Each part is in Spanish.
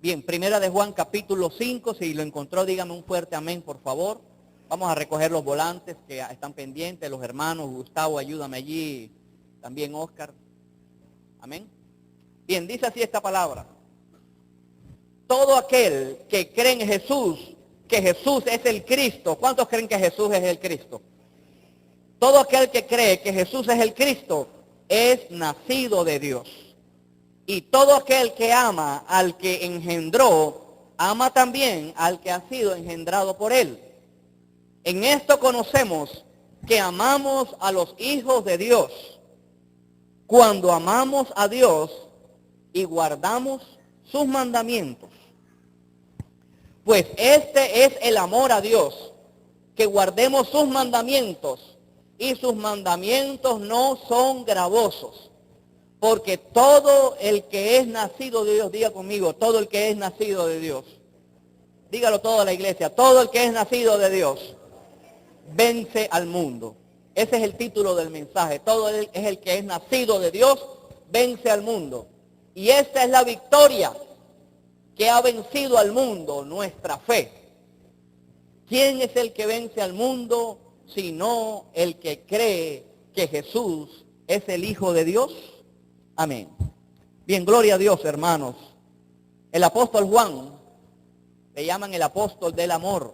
Bien, primera de Juan capítulo 5, si lo encontró dígame un fuerte amén, por favor. Vamos a recoger los volantes que están pendientes, los hermanos, Gustavo, ayúdame allí, también Oscar. Amén. Bien, dice así esta palabra. Todo aquel que cree en Jesús, que Jesús es el Cristo. ¿Cuántos creen que Jesús es el Cristo? Todo aquel que cree que Jesús es el Cristo es nacido de Dios. Y todo aquel que ama al que engendró, ama también al que ha sido engendrado por él. En esto conocemos que amamos a los hijos de Dios, cuando amamos a Dios y guardamos sus mandamientos. Pues este es el amor a Dios, que guardemos sus mandamientos, y sus mandamientos no son gravosos. Porque todo el que es nacido de Dios, diga conmigo, todo el que es nacido de Dios, dígalo toda la iglesia, todo el que es nacido de Dios, vence al mundo. Ese es el título del mensaje, todo es el que es nacido de Dios, vence al mundo. Y esta es la victoria que ha vencido al mundo, nuestra fe. ¿Quién es el que vence al mundo, sino el que cree que Jesús es el Hijo de Dios? Amén. Bien, gloria a Dios, hermanos. El apóstol Juan, le llaman el apóstol del amor.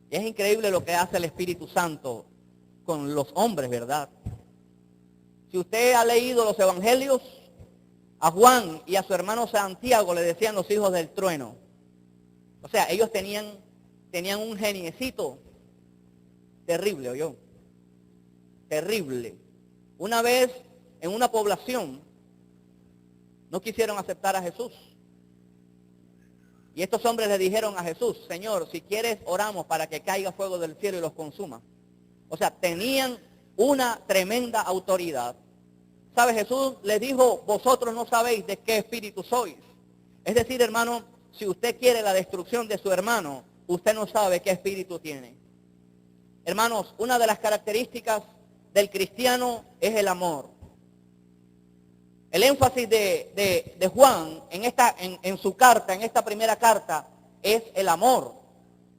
Y es increíble lo que hace el Espíritu Santo con los hombres, ¿verdad? Si usted ha leído los evangelios, a Juan y a su hermano Santiago le decían los hijos del trueno. O sea, ellos tenían un geniecito terrible, ¿oyó? Terrible. Una vez en una población no quisieron aceptar a Jesús. Y estos hombres le dijeron a Jesús, Señor, si quieres oramos para que caiga fuego del cielo y los consuma. O sea, tenían una tremenda autoridad. ¿Sabe? Jesús les dijo, vosotros no sabéis de qué espíritu sois. Es decir, hermano, si usted quiere la destrucción de su hermano, usted no sabe qué espíritu tiene. Hermanos, una de las características del cristiano es el amor. El énfasis de Juan en su carta, en esta primera carta, es el amor.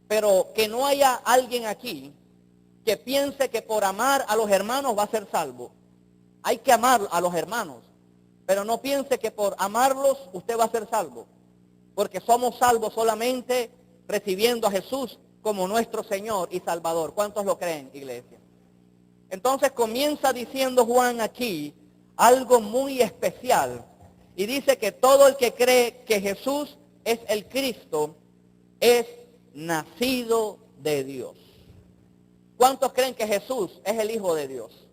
Pero que no haya alguien aquí que piense que por amar a los hermanos va a ser salvo. Hay que amar a los hermanos, pero no piense que por amarlos usted va a ser salvo. Porque somos salvos solamente recibiendo a Jesús como nuestro Señor y Salvador. ¿Cuántos lo creen, iglesia? Entonces comienza diciendo Juan aquí algo muy especial. Y dice que todo el que cree que Jesús es el Cristo es nacido de Dios. ¿Cuántos creen que Jesús es el Hijo de Dios?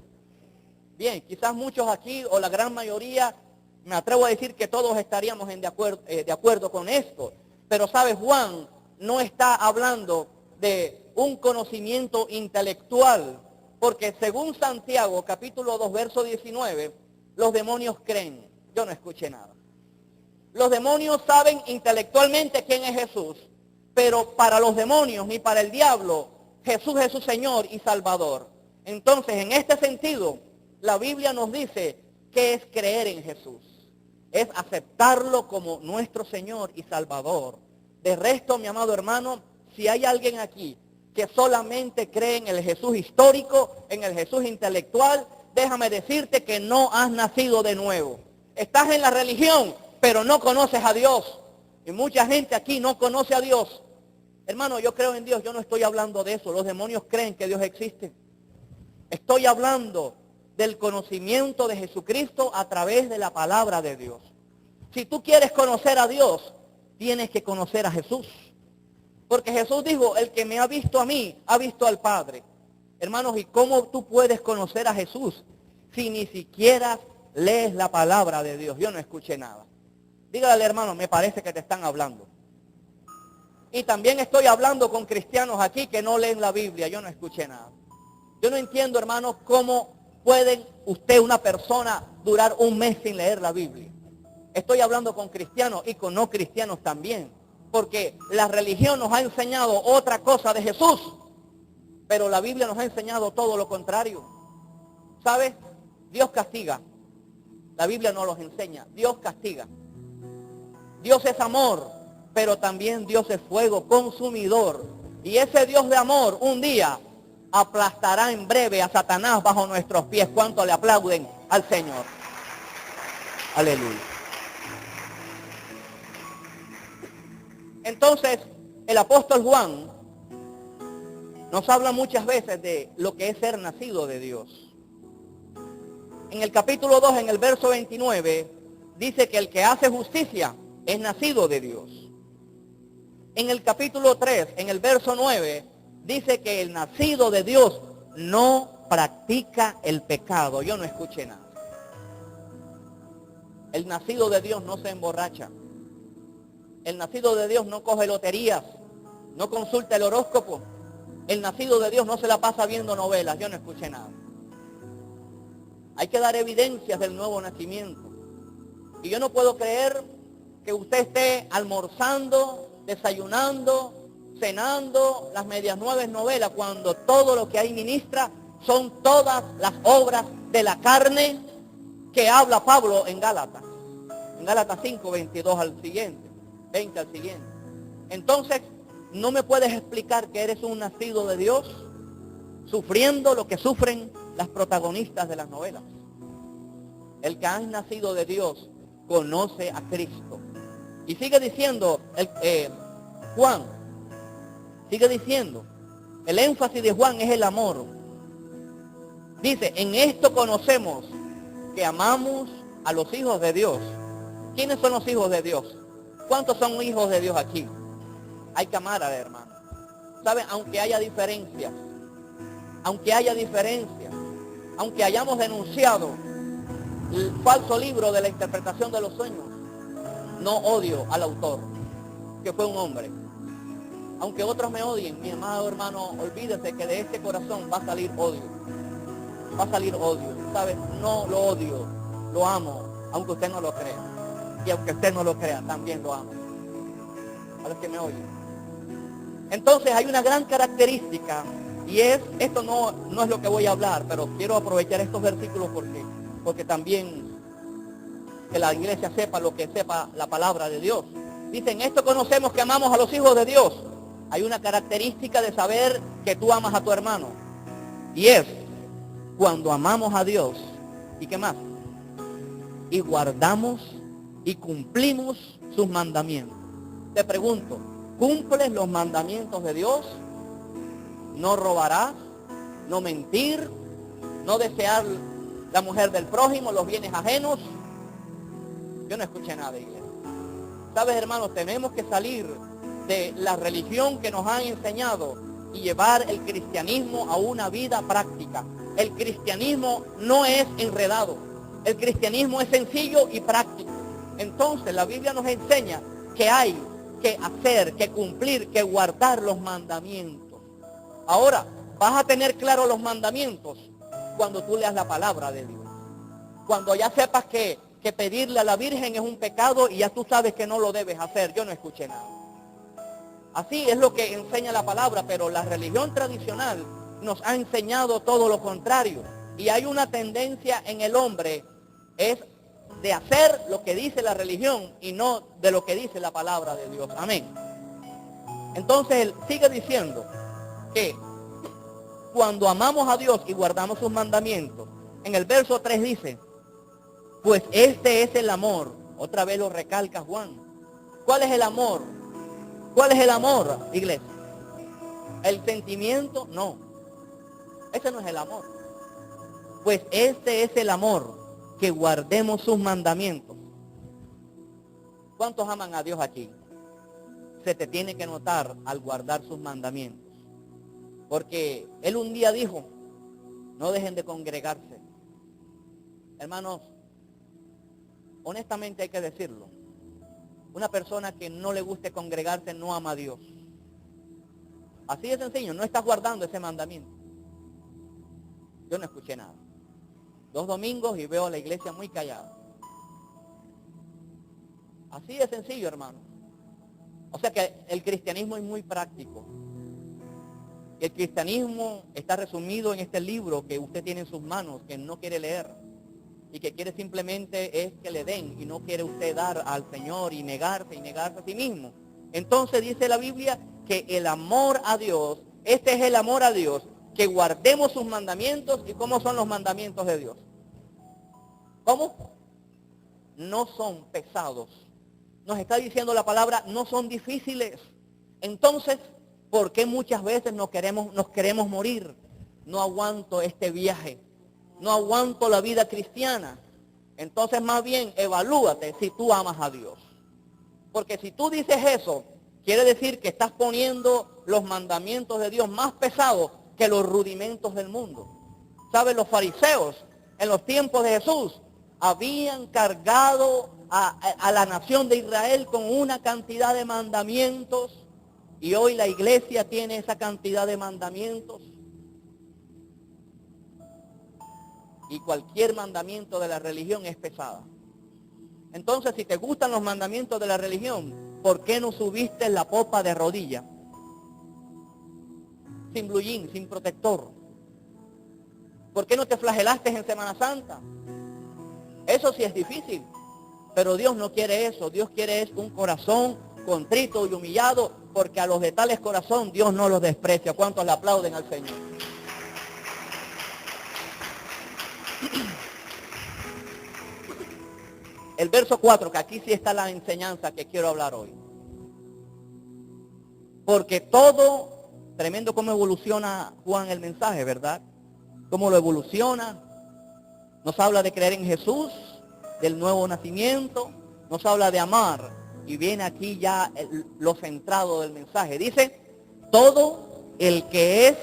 Bien, quizás muchos aquí o la gran mayoría, me atrevo a decir que todos estaríamos de acuerdo con esto. Pero sabe, Juan no está hablando de un conocimiento intelectual, porque según Santiago capítulo 2 verso 19, los demonios creen. Yo no escuché nada. Los demonios saben intelectualmente quién es Jesús, pero para los demonios ni para el diablo, Jesús es su Señor y Salvador. Entonces, en este sentido, la Biblia nos dice que es creer en Jesús. Es aceptarlo como nuestro Señor y Salvador. De resto, mi amado hermano, si hay alguien aquí que solamente cree en el Jesús histórico, en el Jesús intelectual, déjame decirte que no has nacido de nuevo. Estás en la religión, pero no conoces a Dios. Y mucha gente aquí no conoce a Dios. Hermano, yo creo en Dios, yo no estoy hablando de eso. Los demonios creen que Dios existe. Estoy hablando del conocimiento de Jesucristo a través de la palabra de Dios. Si tú quieres conocer a Dios, tienes que conocer a Jesús. Porque Jesús dijo, el que me ha visto a mí, ha visto al Padre. Hermanos, ¿y cómo tú puedes conocer a Jesús si ni siquiera lees la palabra de Dios? Yo no escuché nada. Dígale, hermano, me parece que te están hablando. Y también estoy hablando con cristianos aquí que no leen la Biblia. Yo no escuché nada. Yo no entiendo, hermanos, cómo pueden una persona, durar un mes sin leer la Biblia. Estoy hablando con cristianos y con no cristianos también. Porque la religión nos ha enseñado otra cosa de Jesús, pero la Biblia nos ha enseñado todo lo contrario. ¿Sabes? Dios castiga. La Biblia no los enseña. Dios castiga. Dios es amor, pero también Dios es fuego consumidor. Y ese Dios de amor un día aplastará en breve a Satanás bajo nuestros pies. ¿Cuánto le aplauden al Señor? Aleluya. Entonces, el apóstol Juan nos habla muchas veces de lo que es ser nacido de Dios. En el capítulo 2, en el verso 29, dice que el que hace justicia es nacido de Dios. En el capítulo 3, en el verso 9, dice que el nacido de Dios no practica el pecado. Yo no escuché nada. El nacido de Dios no se emborracha. El nacido de Dios no coge loterías, no consulta el horóscopo. El nacido de Dios no se la pasa viendo novelas. Yo no escuché nada. Hay que dar evidencias del nuevo nacimiento. Y yo no puedo creer que usted esté almorzando, desayunando, cenando las medias nuevas novelas, cuando todo lo que ahí ministra son todas las obras de la carne que habla Pablo en Gálatas. En Gálatas 5, 22 al siguiente, 20 al siguiente. Entonces, no me puedes explicar que eres un nacido de Dios sufriendo lo que sufren las protagonistas de las novelas. El que ha nacido de Dios conoce a Cristo. Y sigue diciendo Juan, sigue diciendo, el énfasis de Juan es el amor. Dice, en esto conocemos que amamos a los hijos de Dios. ¿Quiénes son los hijos de Dios? ¿Cuántos son hijos de Dios aquí? Hay que amar al hermano. ¿Saben? Aunque haya diferencias, aunque hayamos denunciado el falso libro de la interpretación de los sueños, no odio al autor, que fue un hombre. Aunque otros me odien, mi amado hermano, olvídese que de este corazón va a salir odio. Va a salir odio. ¿Sabe? No lo odio, lo amo, aunque usted no lo crea. Y aunque usted no lo crea, también lo amo. A los que me oyen. Entonces hay una gran característica, y esto no es lo que voy a hablar, pero quiero aprovechar estos versículos porque también que la iglesia sepa lo que sepa la palabra de Dios. Dicen, esto conocemos que amamos a los hijos de Dios. Hay una característica de saber que tú amas a tu hermano. Y es cuando amamos a Dios. ¿Y qué más? Y guardamos y cumplimos sus mandamientos. Te pregunto, ¿cumples los mandamientos de Dios? No robarás, no mentir, no desear la mujer del prójimo, los bienes ajenos. Yo no escuché nada, iglesia. ¿Sabes, hermanos? Tenemos que salir de la religión que nos han enseñado y llevar el cristianismo a una vida práctica. El cristianismo no es enredado. El cristianismo es sencillo y práctico. Entonces, la Biblia nos enseña que hay que hacer, que cumplir, que guardar los mandamientos. Ahora, vas a tener claro los mandamientos cuando tú leas la palabra de Dios. Cuando ya sepas que pedirle a la Virgen es un pecado y ya tú sabes que no lo debes hacer. Yo no escuché nada. Así es lo que enseña la palabra, pero la religión tradicional nos ha enseñado todo lo contrario. Y hay una tendencia en el hombre, es de hacer lo que dice la religión y no de lo que dice la palabra de Dios. Amén. Entonces él sigue diciendo que cuando amamos a Dios y guardamos sus mandamientos, en el verso 3 dice, pues este es el amor. Otra vez lo recalca Juan. ¿Cuál es el amor? ¿Cuál es el amor, iglesia? ¿El sentimiento? No. Ese no es el amor. Pues este es el amor, que guardemos sus mandamientos. ¿Cuántos aman a Dios aquí? Se te tiene que notar al guardar sus mandamientos. Porque Él un día dijo, no dejen de congregarse. Hermanos, honestamente hay que decirlo. Una persona que no le guste congregarse no ama a Dios. Así de sencillo, no estás guardando ese mandamiento. Yo no escuché nada. 2 domingos y veo a la iglesia muy callada. Así de sencillo, hermano. O sea que el cristianismo es muy práctico. El cristianismo está resumido en este libro que usted tiene en sus manos, que no quiere leer. y que quiere simplemente es que le den y no quiere usted dar al Señor y negarse a sí mismo. Entonces dice la Biblia que el amor a Dios, este es el amor a Dios, que guardemos sus mandamientos. ¿Y cómo son los mandamientos de Dios? ¿Cómo? No son pesados. Nos está diciendo la palabra, no son difíciles. Entonces, ¿por qué muchas veces nos queremos morir? No aguanto este viaje, no aguanto la vida cristiana. Entonces, más bien, evalúate si tú amas a Dios. Porque si tú dices eso, quiere decir que estás poniendo los mandamientos de Dios más pesados que los rudimentos del mundo. ¿Saben? Los fariseos en los tiempos de Jesús habían cargado a la nación de Israel con una cantidad de mandamientos, y hoy la iglesia tiene esa cantidad de mandamientos. Y cualquier mandamiento de la religión es pesada. Entonces, si te gustan los mandamientos de la religión, ¿por qué no subiste la popa de rodilla? Sin blue jean, sin protector. ¿Por qué no te flagelaste en Semana Santa? Eso sí es difícil, pero Dios no quiere eso. Dios quiere es un corazón contrito y humillado, porque a los de tales corazón Dios no los desprecia. ¿Cuántos le aplauden al Señor? El verso 4, que aquí sí está la enseñanza que quiero hablar hoy. Porque todo, tremendo cómo evoluciona Juan el mensaje, ¿verdad? Cómo lo evoluciona. Nos habla de creer en Jesús, del nuevo nacimiento, nos habla de amar. Y viene aquí ya lo centrado del mensaje. Dice, todo el que es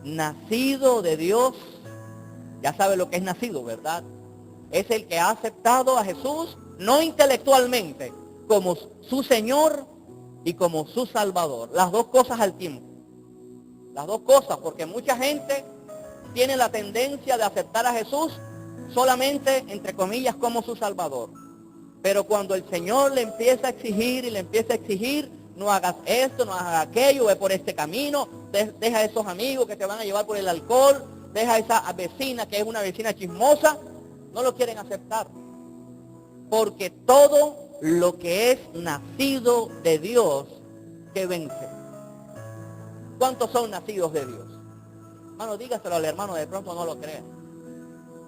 nacido de Dios, ya sabe lo que es nacido, ¿verdad? Es el que ha aceptado a Jesús, no intelectualmente, como su Señor y como su Salvador. Las dos cosas al tiempo. Las dos cosas, porque mucha gente tiene la tendencia de aceptar a Jesús solamente, entre comillas, como su Salvador. Pero cuando el Señor le empieza a exigir y le empieza a exigir, no hagas esto, no hagas aquello, ve por este camino, deja a esos amigos que te van a llevar por el alcohol, deja a esa vecina que es una vecina chismosa, no lo quieren aceptar. Porque todo lo que es nacido de Dios, que vence. ¿Cuántos son nacidos de Dios? Hermano, dígaselo al hermano, de pronto no lo crea.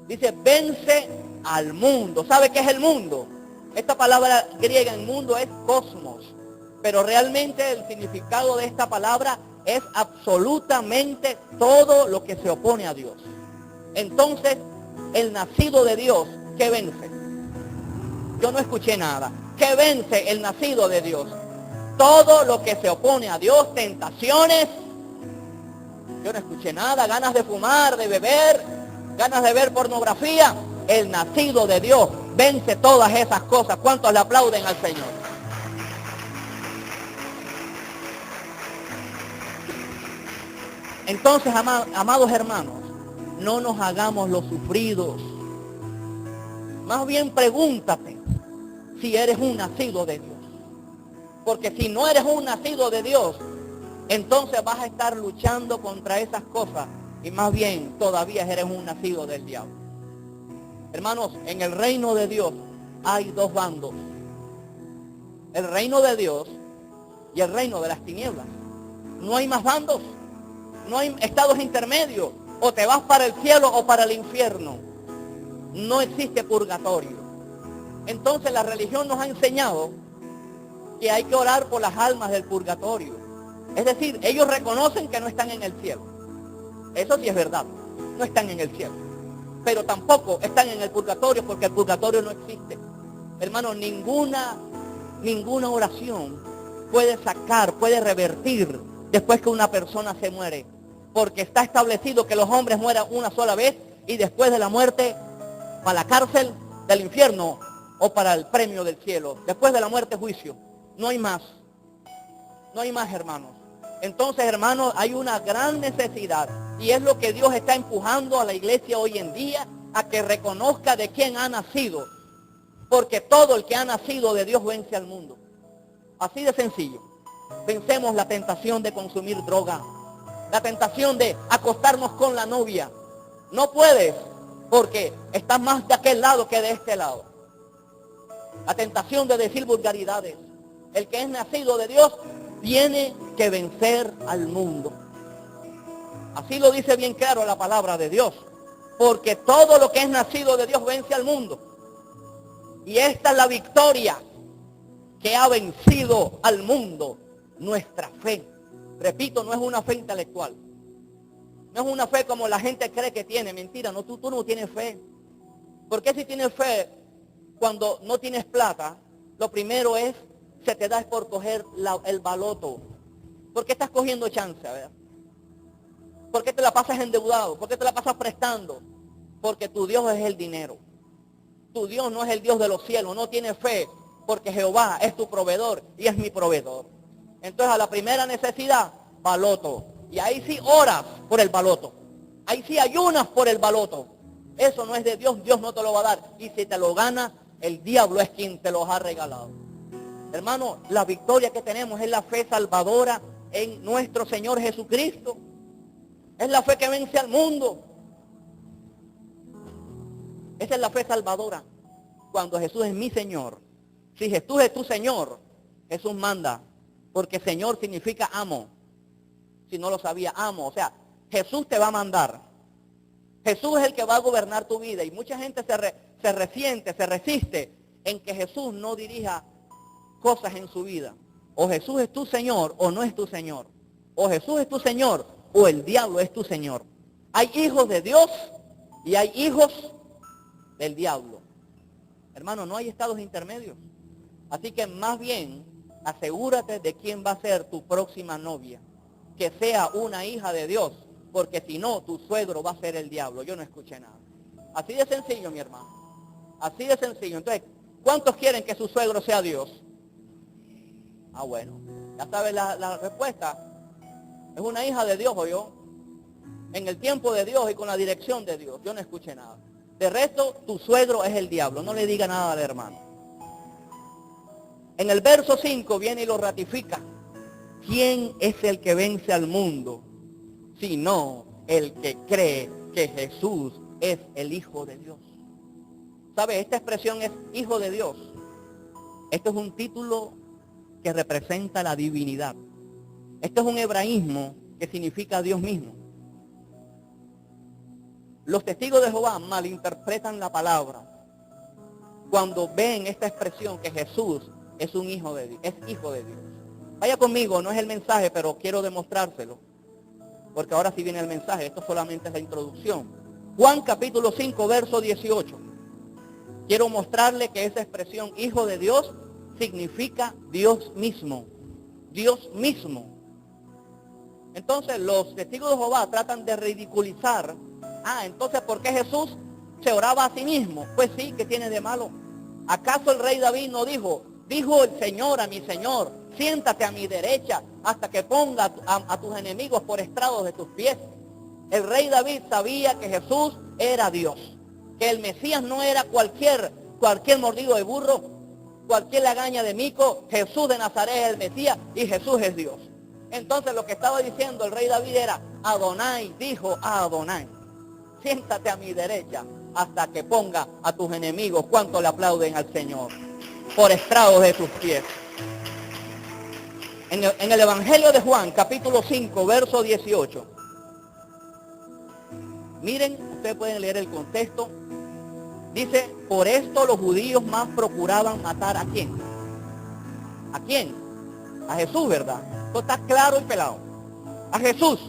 Dice, vence al mundo. ¿Sabe qué es el mundo? Esta palabra griega en mundo es cosmos. Pero realmente el significado de esta palabra es absolutamente todo lo que se opone a Dios. Entonces, el nacido de Dios, ¿qué vence? Yo no escuché nada. ¿Qué vence el nacido de Dios? Todo lo que se opone a Dios, tentaciones. Yo no escuché nada, ganas de fumar, de beber, ganas de ver pornografía. El nacido de Dios vence todas esas cosas. ¿Cuántos le aplauden al Señor? Entonces, amados hermanos, no nos hagamos los sufridos. Más bien pregúntate si eres un nacido de Dios. Porque si no eres un nacido de Dios, entonces vas a estar luchando contra esas cosas. Y más bien todavía eres un nacido del diablo. Hermanos, en el reino de Dios hay dos bandos. El reino de Dios y el reino de las tinieblas. No hay más bandos. No hay estados intermedios. O te vas para el cielo o para el infierno. No existe purgatorio. Entonces la religión nos ha enseñado que hay que orar por las almas del purgatorio. Es decir, ellos reconocen que no están en el cielo. Eso sí es verdad. No están en el cielo. Pero tampoco están en el purgatorio, porque el purgatorio no existe. Hermano, ninguna oración puede sacar, puede revertir después que una persona se muere. Porque está establecido que los hombres mueran una sola vez y después de la muerte para la cárcel del infierno o para el premio del cielo. Después de la muerte, juicio. No hay más. No hay más, hermanos. Entonces, hermanos, hay una gran necesidad, y es lo que Dios está empujando a la iglesia hoy en día, a que reconozca de quién ha nacido. Porque todo el que ha nacido de Dios vence al mundo. Así de sencillo. Vencemos la tentación de consumir droga, la tentación de acostarnos con la novia. No puedes, porque está más de aquel lado que de este lado. La tentación de decir vulgaridades. El que es nacido de Dios tiene que vencer al mundo. Así lo dice bien claro la palabra de Dios. Porque todo lo que es nacido de Dios vence al mundo. Y esta es la victoria que ha vencido al mundo, nuestra fe. Repito, no es una fe intelectual. No es una fe como la gente cree que tiene. Mentira, no, tú no tienes fe. Porque si tienes fe, cuando no tienes plata, lo primero es, se te da es por coger el baloto. ¿Por qué estás cogiendo chance, verdad? ¿Por qué te la pasas endeudado? ¿Por qué te la pasas prestando? Porque tu Dios es el dinero. Tu Dios no es el Dios de los cielos. No tienes fe porque Jehová es tu proveedor y es mi proveedor. Entonces a la primera necesidad, baloto. Y ahí sí oras por el baloto. Ahí sí ayunas por el baloto. Eso no es de Dios, Dios no te lo va a dar. Y si te lo gana, el diablo es quien te los ha regalado. Hermano, la victoria que tenemos es la fe salvadora en nuestro Señor Jesucristo. Es la fe que vence al mundo. Esa es la fe salvadora. Cuando Jesús es mi Señor. Si Jesús es tu Señor, Jesús manda. Porque Señor significa amo. Si no lo sabía, amo. O sea, Jesús te va a mandar. Jesús es el que va a gobernar tu vida. Y mucha gente se resiste en que Jesús no dirija cosas en su vida. O Jesús es tu Señor o no es tu Señor. O Jesús es tu Señor o el diablo es tu Señor. Hay hijos de Dios y hay hijos del diablo. Hermano, no hay estados intermedios. Así que más bien, asegúrate de quién va a ser tu próxima novia. Que sea una hija de Dios, porque si no, tu suegro va a ser el diablo. Yo no escuché nada. Así de sencillo, mi hermano. Así de sencillo. Entonces, ¿cuántos quieren que su suegro sea Dios? Ah, bueno. Ya sabes la respuesta. Es una hija de Dios, o yo. En el tiempo de Dios y con la dirección de Dios. Yo no escuché nada. De resto, tu suegro es el diablo. No le diga nada al hermano. En el verso 5 viene y lo ratifica. ¿Quién es el que vence al mundo? Sino el que cree que Jesús es el Hijo de Dios. ¿Sabe? Esta expresión es Hijo de Dios. Esto es un título que representa la divinidad. Esto es un hebraísmo que significa Dios mismo. Los testigos de Jehová malinterpretan la palabra cuando ven esta expresión que Jesús es un hijo de Dios, es Hijo de Dios. Vaya conmigo, no es el mensaje, pero quiero demostrárselo. Porque ahora sí viene el mensaje, esto solamente es la introducción. Juan capítulo 5, verso 18. Quiero mostrarle que esa expresión Hijo de Dios significa Dios mismo. Dios mismo. Entonces los testigos de Jehová tratan de ridiculizar. Entonces ¿por qué Jesús se oraba a sí mismo? Pues sí, ¿qué tiene de malo? ¿Acaso el rey David no dijo el Señor a mi Señor, siéntate a mi derecha hasta que ponga a tus enemigos por estrados de tus pies? El rey David sabía que Jesús era Dios, que el Mesías no era cualquier mordido de burro, cualquier lagaña de mico. Jesús de Nazaret es el Mesías y Jesús es Dios. Entonces lo que estaba diciendo el rey David era, Adonai dijo a Adonai, siéntate a mi derecha hasta que ponga a tus enemigos, cuánto le aplauden al Señor, por estrados de tus pies. En el Evangelio de Juan, capítulo 5, verso 18. Miren, ustedes pueden leer el contexto. Dice, por esto los judíos más procuraban matar ¿a quién? ¿A quién? A Jesús, ¿verdad? Esto está claro y pelado. A Jesús,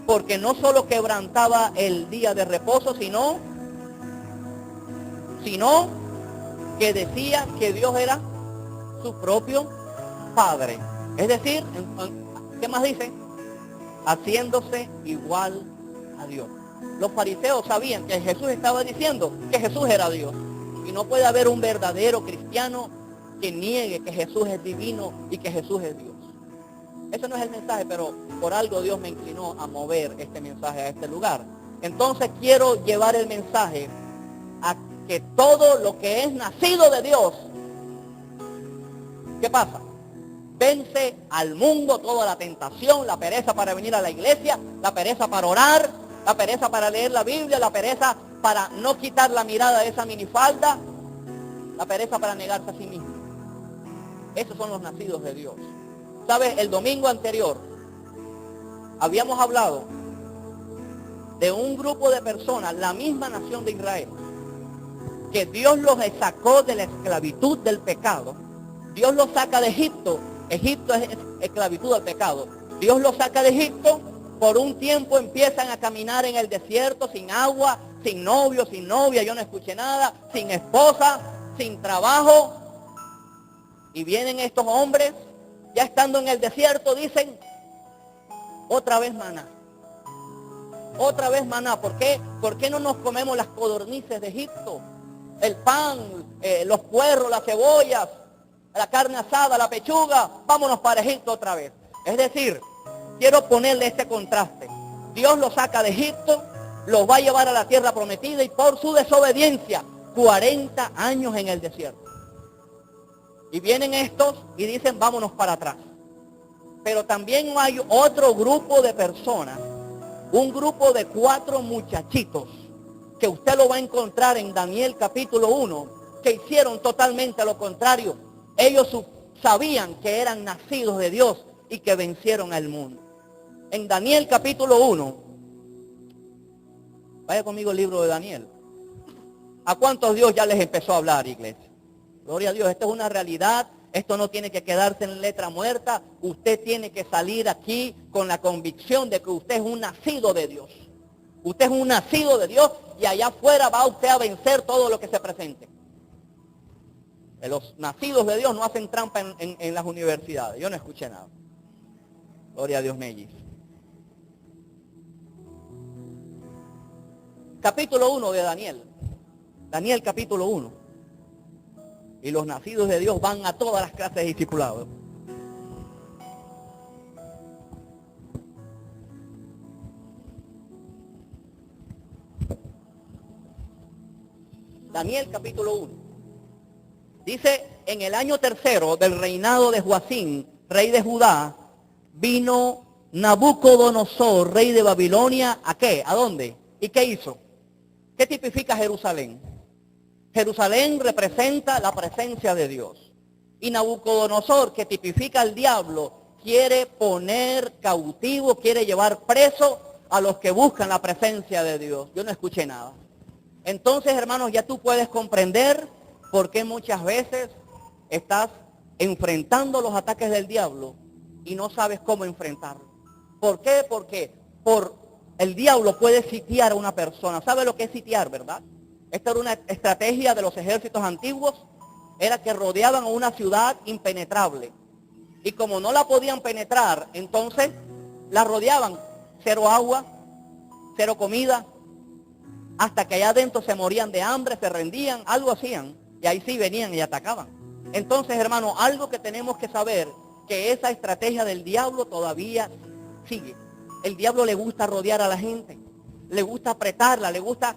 porque no solo quebrantaba el día de reposo, sino que decía que Dios era su propio Padre. Es decir, ¿qué más dice? Haciéndose igual a Dios. Los fariseos sabían que Jesús estaba diciendo que Jesús era Dios. Y no puede haber un verdadero cristiano que niegue que Jesús es divino y que Jesús es Dios. Ese no es el mensaje, pero por algo Dios me inclinó a mover este mensaje a este lugar. Entonces quiero llevar el mensaje a que todo lo que es nacido de Dios, ¿qué pasa? Vence al mundo toda la tentación, la pereza para venir a la iglesia, la pereza para orar, la pereza para leer la Biblia, la pereza para no quitar la mirada de esa minifalda, la pereza para negarse a sí mismo. Esos son los nacidos de Dios. ¿Sabes? El domingo anterior habíamos hablado de un grupo de personas, la misma nación de Israel, que Dios los sacó de la esclavitud del pecado. Dios los saca de Egipto. Egipto es esclavitud al pecado. Dios los saca de Egipto. Por un tiempo empiezan a caminar en el desierto sin agua, sin novio, sin novia, yo no escuché nada, sin esposa, sin trabajo. Y vienen estos hombres, ya estando en el desierto, dicen, otra vez maná. Otra vez maná. ¿Por qué? ¿Por qué no nos comemos las codornices de Egipto? El pan, los puerros, las cebollas, la carne asada, la pechuga. Vámonos para Egipto otra vez. Es decir, quiero ponerle este contraste. Dios los saca de Egipto, los va a llevar a la tierra prometida y por su desobediencia, 40 años en el desierto. Y vienen estos y dicen, vámonos para atrás. Pero también hay otro grupo de personas, un grupo de 4 muchachitos, que usted lo va a encontrar en Daniel capítulo 1, que hicieron totalmente lo contrario. Ellos sabían que eran nacidos de Dios y que vencieron al mundo. En Daniel capítulo 1, vaya conmigo el libro de Daniel. ¿A cuántos Dios ya les empezó a hablar, iglesia? Gloria a Dios, esto es una realidad, esto no tiene que quedarse en letra muerta. Usted tiene que salir aquí con la convicción de que usted es un nacido de Dios. Usted es un nacido de Dios y allá afuera va usted a vencer todo lo que se presente. Los nacidos de Dios no hacen trampa en las universidades. Yo no escuché nada. Gloria a Dios, Mellis. Capítulo 1 de Daniel. Daniel capítulo 1. Y los nacidos de Dios van a todas las clases de discipulado. Daniel capítulo 1. Dice, en el año 3 del reinado de Joacim, rey de Judá, vino Nabucodonosor, rey de Babilonia, ¿a qué? ¿A dónde? ¿Y qué hizo? ¿Qué tipifica Jerusalén? Jerusalén representa la presencia de Dios. Y Nabucodonosor, que tipifica al diablo, quiere poner cautivo, quiere llevar preso a los que buscan la presencia de Dios. Yo no escuché nada. Entonces, hermanos, ya tú puedes comprender por qué muchas veces estás enfrentando los ataques del diablo y no sabes cómo enfrentarlo. ¿Por qué? Porque el diablo puede sitiar a una persona. ¿Sabe lo que es sitiar, verdad? Esta era una estrategia de los ejércitos antiguos. Era que rodeaban a una ciudad impenetrable. Y como no la podían penetrar, entonces la rodeaban. Cero agua, cero comida. Hasta que allá adentro se morían de hambre, se rendían, algo hacían. Y ahí sí venían y atacaban. Entonces, hermano, algo que tenemos que saber, que esa estrategia del diablo todavía sigue. El diablo le gusta rodear a la gente. Le gusta apretarla, le gusta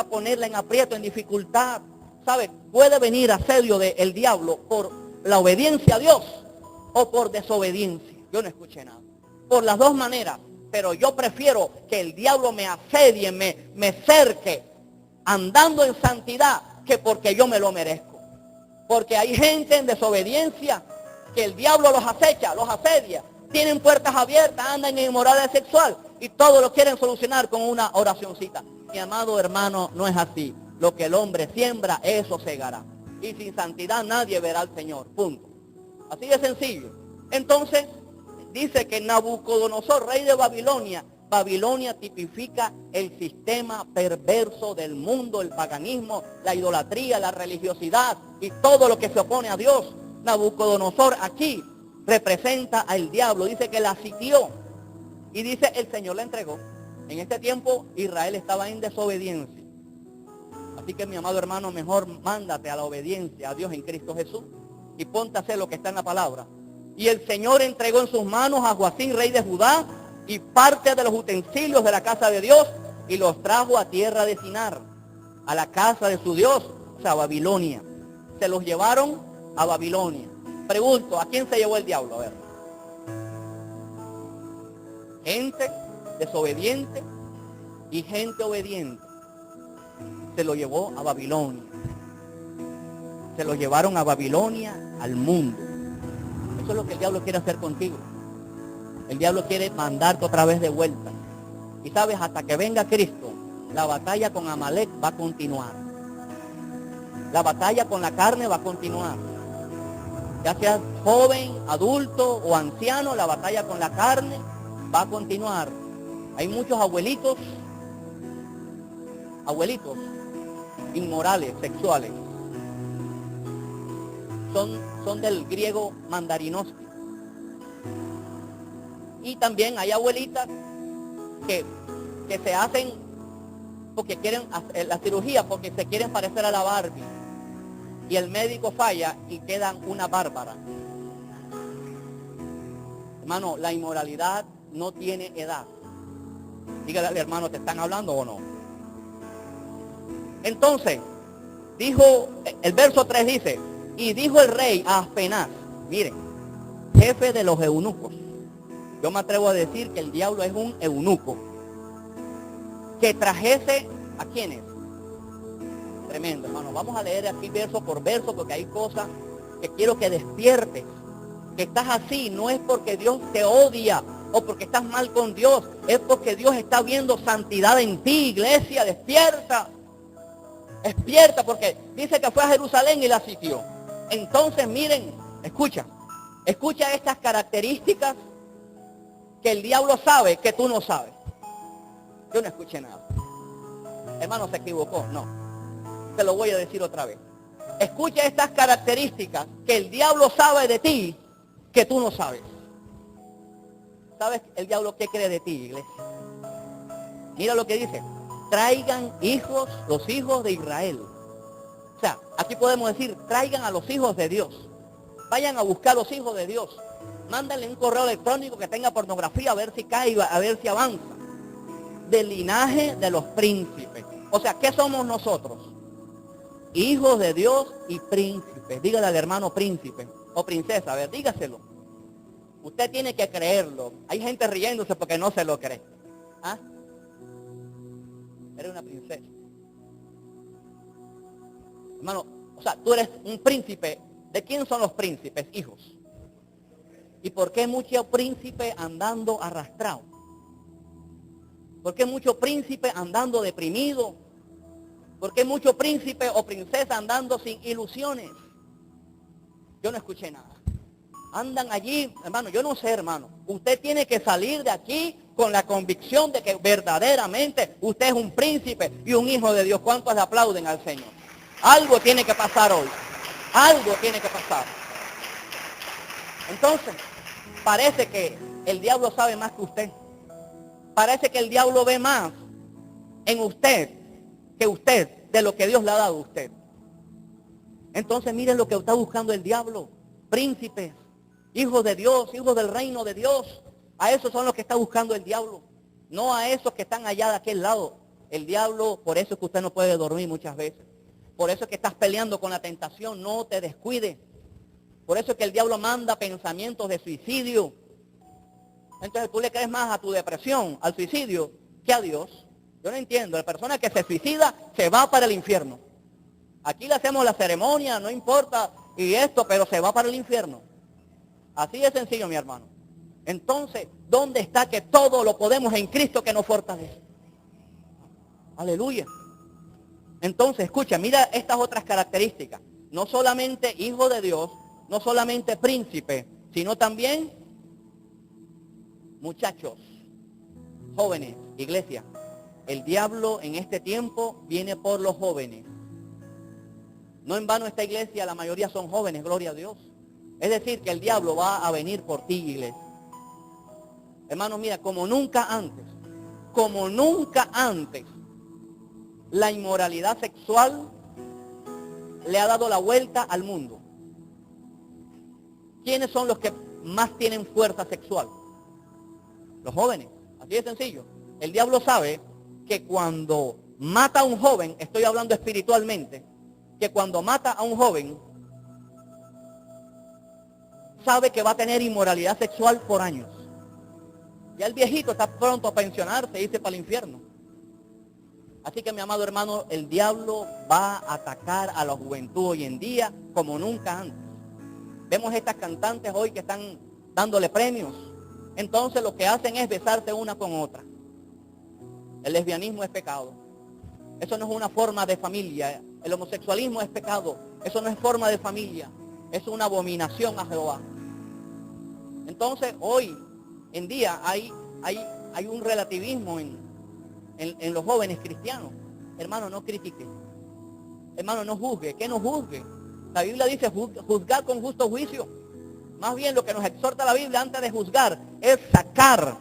ponerla en aprieto, en dificultad. ¿Sabe? Puede venir asedio del diablo por la obediencia a Dios o por desobediencia. Yo no escuché nada. Por las dos maneras. Pero yo prefiero que el diablo me asedie, me cerque, andando en santidad, que porque yo me lo merezco. Porque hay gente en desobediencia que el diablo los acecha, los asedia. Tienen puertas abiertas, andan en inmoralidad sexual y todo lo quieren solucionar con una oracioncita. Mi amado hermano, no es así. Lo que el hombre siembra, eso segará. Y sin santidad nadie verá al Señor. Punto. Así de sencillo. Entonces, dice que Nabucodonosor, rey de Babilonia, Babilonia tipifica el sistema perverso del mundo, el paganismo, la idolatría, la religiosidad y todo lo que se opone a Dios. Nabucodonosor aquí representa al diablo, dice que la sitió y dice el Señor la entregó. En este tiempo Israel estaba en desobediencia. Así que mi amado hermano, mejor mándate a la obediencia a Dios en Cristo Jesús y ponte a hacer lo que está en la palabra. Y el Señor entregó en sus manos a Joacim, rey de Judá, y parte de los utensilios de la casa de Dios, y los trajo a tierra de Sinar, a la casa de su Dios, o sea, a Babilonia. Se los llevaron a Babilonia. Pregunto, ¿a quién se llevó el diablo? A ver. Gente desobediente y gente obediente. se lo llevó a Babilonia. Se lo llevaron a Babilonia, al mundo. Eso es lo que el diablo quiere hacer contigo. El diablo quiere mandarte otra vez de vuelta. Y sabes, hasta que venga Cristo, la batalla con Amalek va a continuar. La batalla con la carne va a continuar. Ya seas joven, adulto o anciano, la batalla con la carne va a continuar. Hay muchos abuelitos inmorales, sexuales. Son del griego mandarinosti. Y también hay abuelitas que se hacen porque quieren hacer la cirugía, porque se quieren parecer a la Barbie. Y el médico falla y quedan una bárbara. Hermano, la inmoralidad no tiene edad. Dígale al hermano, ¿te están hablando o no? Entonces, dijo, el verso 3 dice, y dijo el rey a Aspenaz, miren, jefe de los eunucos. Yo me atrevo a decir que el diablo es un eunuco. Que trajese, ¿a quiénes? Tremendo, hermano. Vamos a leer aquí verso por verso porque hay cosas que quiero que despiertes. Que estás así no es porque Dios te odia o porque estás mal con Dios. Es porque Dios está viendo santidad en ti, iglesia. Despierta. Despierta, porque dice que fue a Jerusalén y la sitió. Entonces miren, escucha estas características que el diablo sabe que tú no sabes. Yo no escuché nada. Hermano, se equivocó. No. Te lo voy a decir otra vez. Escucha estas características que el diablo sabe de ti que tú no sabes. ¿Sabes el diablo qué cree de ti, iglesia? Mira lo que dice. Traigan hijos, los hijos de Israel. O sea, aquí podemos decir, traigan a los hijos de Dios. Vayan a buscar a los hijos de Dios. Mándenle un correo electrónico que tenga pornografía, a ver si cae, a ver si avanza. Del linaje de los príncipes. O sea, ¿qué somos nosotros? Hijos de Dios y príncipes. Dígale al hermano príncipe o princesa, a ver, dígaselo. Usted tiene que creerlo. Hay gente riéndose porque no se lo cree. ¿Ah? Eres una princesa. Hermano, o sea, tú eres un príncipe. ¿De quién son los príncipes? Hijos. ¿Y por qué muchos príncipes andando arrastrados? ¿Por qué muchos príncipes andando deprimidos? ¿Por qué muchos príncipes o princesas andando sin ilusiones? Yo no escuché nada. Andan allí, hermano, yo no sé, hermano. Usted tiene que salir de aquí con la convicción de que verdaderamente usted es un príncipe y un hijo de Dios. ¿Cuántos le aplauden al Señor? Algo tiene que pasar hoy. Algo tiene que pasar. Entonces, parece que el diablo sabe más que usted. Parece que el diablo ve más en usted que usted de lo que Dios le ha dado a usted. Entonces miren lo que está buscando el diablo. Príncipes, hijos de Dios, hijos del reino de Dios. A esos son los que está buscando el diablo. No a esos que están allá de aquel lado. El diablo, por eso es que usted no puede dormir muchas veces. Por eso es que estás peleando con la tentación. No te descuides. Por eso es que el diablo manda pensamientos de suicidio. Entonces tú le crees más a tu depresión, al suicidio, que a Dios. Yo no entiendo. La persona que se suicida se va para el infierno. Aquí le hacemos la ceremonia, no importa, y esto, pero se va para el infierno. Así de sencillo, mi hermano. Entonces, ¿dónde está que todo lo podemos en Cristo que nos fortalece? Aleluya. Entonces, escucha, mira estas otras características. No solamente hijo de Dios, no solamente príncipe, sino también muchachos, jóvenes, iglesia. El diablo en este tiempo viene por los jóvenes. No en vano esta iglesia, la mayoría son jóvenes, gloria a Dios. Es decir, que el diablo va a venir por ti, iglesia. Hermanos, mira, como nunca antes, la inmoralidad sexual le ha dado la vuelta al mundo. ¿Quiénes son los que más tienen fuerza sexual? Los jóvenes, así de sencillo. El diablo sabe que cuando mata a un joven, estoy hablando espiritualmente, que cuando mata a un joven, sabe que va a tener inmoralidad sexual por años. Ya el viejito está pronto a pensionarse e irse para el infierno. Así que, mi amado hermano, el diablo va a atacar a la juventud hoy en día como nunca antes. Vemos estas cantantes hoy que están dándole premios. Entonces lo que hacen es besarse una con otra. El lesbianismo es pecado. Eso no es una forma de familia. El homosexualismo es pecado. Eso no es forma de familia. Es una abominación a Jehová. Entonces hoy en día hay un relativismo en los jóvenes cristianos. Hermano, no critique. Hermano, no juzgue. ¿Qué no juzgue? La Biblia dice juzgar con justo juicio. Más bien lo que nos exhorta la Biblia antes de juzgar es sacar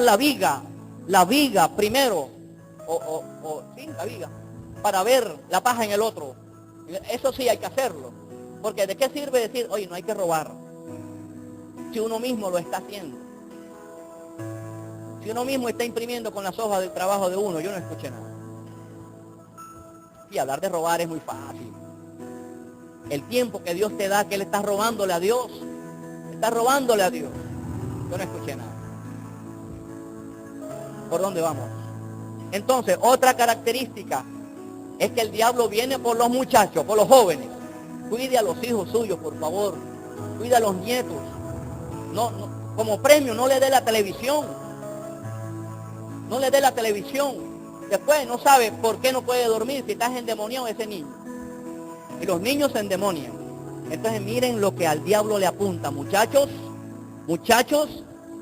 la viga primero, sí, la viga, para ver la paja en el otro. Eso sí hay que hacerlo. Porque ¿de qué sirve decir, oye, no hay que robar? Si uno mismo lo está haciendo. Si uno mismo está imprimiendo con las hojas del trabajo de uno, yo no escuché nada. Y hablar de robar es muy fácil. El tiempo que Dios te da, que le estás robándole a Dios. Estás robándole a Dios. Yo no escuché nada. ¿Por dónde vamos? Entonces, otra característica es que el diablo viene por los muchachos, por los jóvenes. Cuide a los hijos suyos, por favor. Cuide a los nietos. No, como premio, no le dé la televisión. No le dé la televisión. Después no sabe por qué no puede dormir si estás endemoniado ese niño. Y los niños se endemonian. Entonces miren lo que al diablo le apunta, muchachos,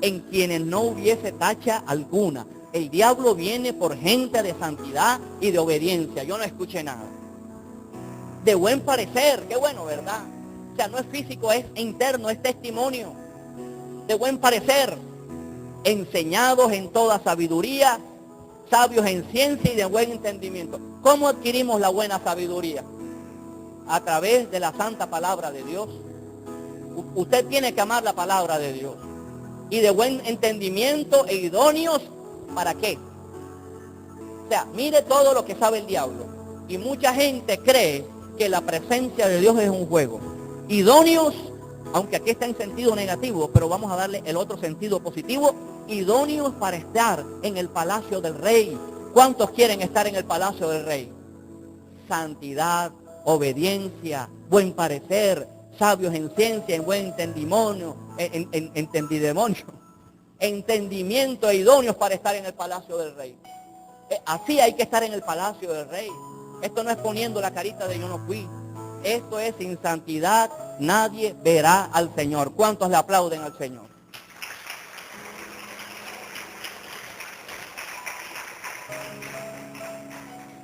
en quienes no hubiese tacha alguna. El diablo viene por gente de santidad y de obediencia. Yo no escuché nada. De buen parecer, qué bueno, ¿verdad? O sea, no es físico, es interno, es testimonio. De buen parecer, enseñados en toda sabiduría, sabios en ciencia y de buen entendimiento. ¿Cómo adquirimos la buena sabiduría? A través de la santa palabra de Dios. Usted tiene que amar la palabra de Dios. Y de buen entendimiento e idóneos, ¿para qué? O sea, mire todo lo que sabe el diablo. Y mucha gente cree que la presencia de Dios es un juego. Idóneos, aunque aquí está en sentido negativo, pero vamos a darle el otro sentido positivo. Idóneos para estar en el palacio del rey. ¿Cuántos quieren estar en el palacio del rey? Santidad, obediencia, buen parecer, sabios en ciencia, en buen entendimiento e idóneos para estar en el palacio del rey. Así hay que estar en el palacio del rey. Esto no es poniendo la carita de yo no fui. Esto es sin santidad nadie verá al Señor. ¿Cuántos le aplauden al Señor?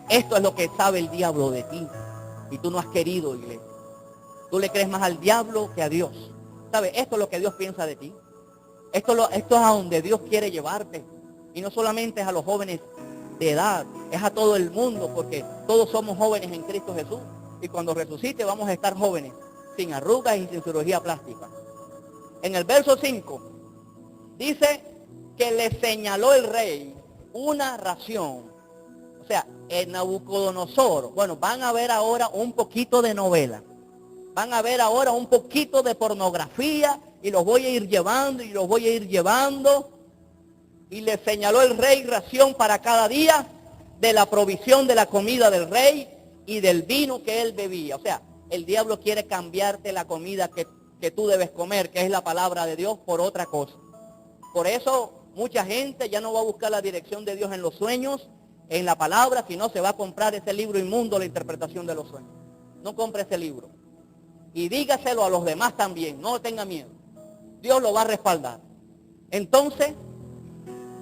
Esto es lo que sabe el diablo de ti. Y tú no has querido, iglesia. Tú le crees más al diablo que a Dios. ¿Sabes? Esto es lo que Dios piensa de ti. Esto es a donde Dios quiere llevarte. Y no solamente es a los jóvenes de edad, es a todo el mundo, porque todos somos jóvenes en Cristo Jesús. Y cuando resucite vamos a estar jóvenes, sin arrugas y sin cirugía plástica. En el verso 5, dice que le señaló el rey una ración. O sea, el Nabucodonosor, bueno, van a ver ahora un poquito de novela. Van a ver ahora un poquito de pornografía y los voy a ir llevando y los voy a ir llevando. Y le señaló el rey ración para cada día de la provisión de la comida del rey y del vino que él bebía. O sea, el diablo quiere cambiarte la comida que tú debes comer, que es la palabra de Dios, por otra cosa. Por eso mucha gente ya no va a buscar la dirección de Dios en los sueños, en la palabra, sino se va a comprar ese libro inmundo, la interpretación de los sueños. No compre ese libro. Y dígaselo a los demás también, no tenga miedo. Dios lo va a respaldar. Entonces,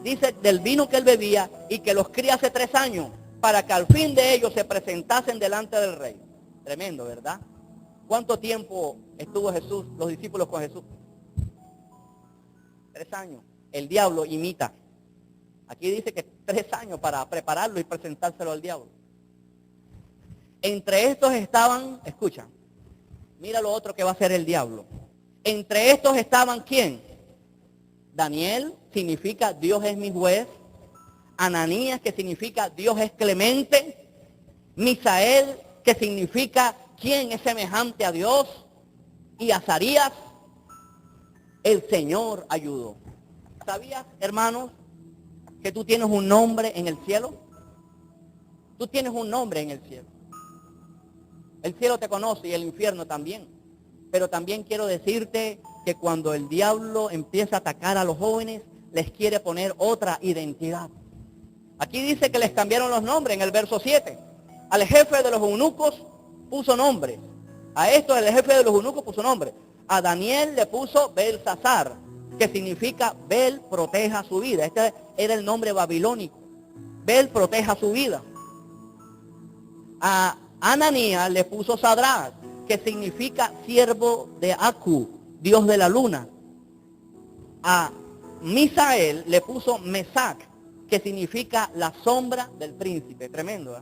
dice del vino que él bebía y que los cría hace 3 años, para que al fin de ellos se presentasen delante del rey. Tremendo, ¿verdad? ¿Cuánto tiempo estuvo Jesús, los discípulos con Jesús? 3 años. El diablo imita. Aquí dice que 3 años para prepararlo y presentárselo al diablo. Entre estos estaban, escucha, mira lo otro que va a hacer el diablo. Entre estos estaban, ¿quién? Daniel, significa Dios es mi juez. Ananías, que significa Dios es clemente. Misael, que significa ¿quién es semejante a Dios? Y Azarías, el Señor ayudó. ¿Sabías, hermanos, que tú tienes un nombre en el cielo? Tú tienes un nombre en el cielo. El cielo te conoce y el infierno también. Pero también quiero decirte que cuando el diablo empieza a atacar a los jóvenes, les quiere poner otra identidad. Aquí dice que les cambiaron los nombres en el verso 7. Al jefe de los eunucos puso nombre. A esto el jefe de los eunucos puso nombre. A Daniel le puso Belsasar, que significa Bel proteja su vida. Este era el nombre babilónico. Bel proteja su vida. A Ananías le puso Sadrach, que significa siervo de Aku, Dios de la luna. A Misael le puso Mesac, que significa la sombra del príncipe. Tremendo, ¿eh?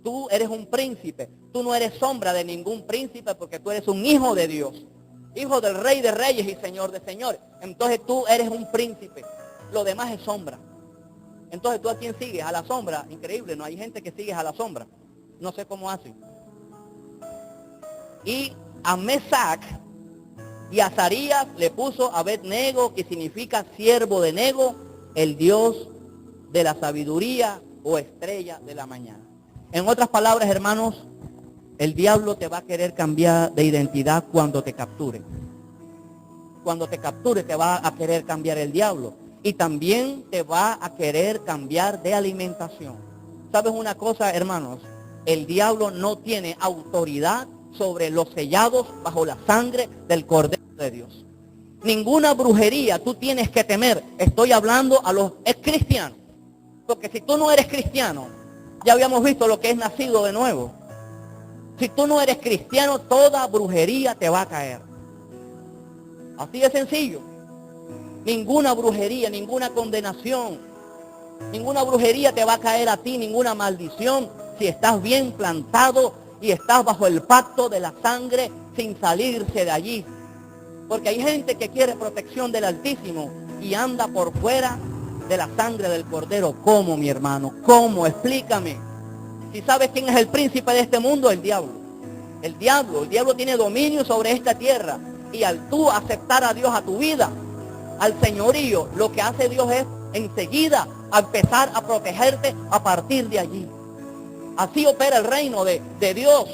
Tú eres un príncipe. Tú no eres sombra de ningún príncipe porque tú eres un hijo de Dios. Hijo del Rey de Reyes y Señor de Señores. Entonces tú eres un príncipe. Lo demás es sombra. Entonces tú a quién sigues, a la sombra. Increíble, no hay gente que sigue a la sombra. No sé cómo hacen. Y a Mesac y a Azarías le puso Abed-Nego, que significa siervo de Nego, el Dios de la sabiduría o estrella de la mañana. En otras palabras, hermanos, el diablo te va a querer cambiar de identidad cuando te capture. Cuando te capture te va a querer cambiar el diablo. Y también te va a querer cambiar de alimentación. ¿Sabes una cosa, hermanos? El diablo no tiene autoridad sobre los sellados bajo la sangre del Cordero de Dios. Ninguna brujería tú tienes que temer. Estoy hablando a los cristianos. Porque si tú no eres cristiano, ya habíamos visto lo que es nacido de nuevo. Si tú no eres cristiano, toda brujería te va a caer. Así de sencillo. Ninguna brujería, ninguna condenación, ninguna brujería te va a caer a ti, ninguna maldición, si estás bien plantado y estás bajo el pacto de la sangre sin salirse de allí. Porque hay gente que quiere protección del Altísimo y anda por fuera de la sangre del Cordero. ¿Cómo, mi hermano? ¿Cómo? Explícame. Si sabes quién es el príncipe de este mundo, el diablo. El diablo tiene dominio sobre esta tierra. Y al tú aceptar a Dios a tu vida, al señorío, lo que hace Dios es enseguida a empezar a protegerte a partir de allí. Así opera el reino de Dios.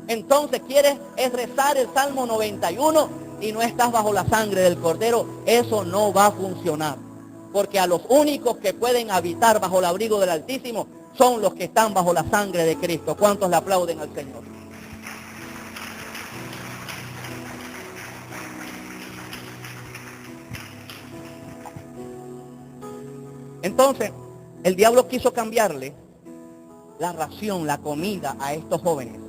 Entonces quieres es rezar el Salmo 91 y no estás bajo la sangre del Cordero. Eso no va a funcionar. Porque a los únicos que pueden habitar bajo el abrigo del Altísimo son los que están bajo la sangre de Cristo. ¿Cuántos le aplauden al Señor? Entonces, el diablo quiso cambiarle la ración, la comida a estos jóvenes,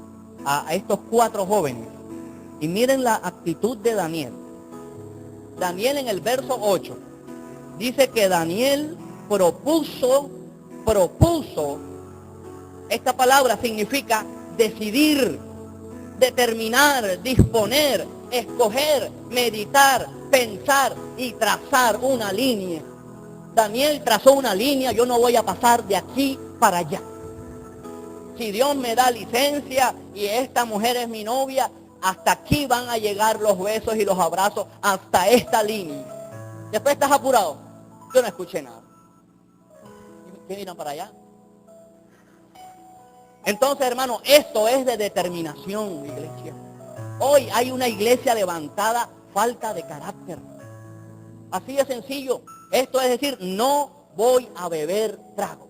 a estos 4 jóvenes. Y miren la actitud de Daniel. Daniel en el verso 8 dice que Daniel propuso, esta palabra significa decidir, determinar, disponer, escoger, meditar, pensar y trazar una línea. Daniel trazó una línea, yo no voy a pasar de aquí para allá. Si Dios me da licencia y esta mujer es mi novia, hasta aquí van a llegar los besos y los abrazos, hasta esta línea. Después estás apurado. Yo no escuché nada. ¿Qué miran para allá? Entonces, hermano, esto es de determinación, iglesia. Hoy hay una iglesia levantada, falta de carácter. Así de sencillo. Esto es decir, no voy a beber trago.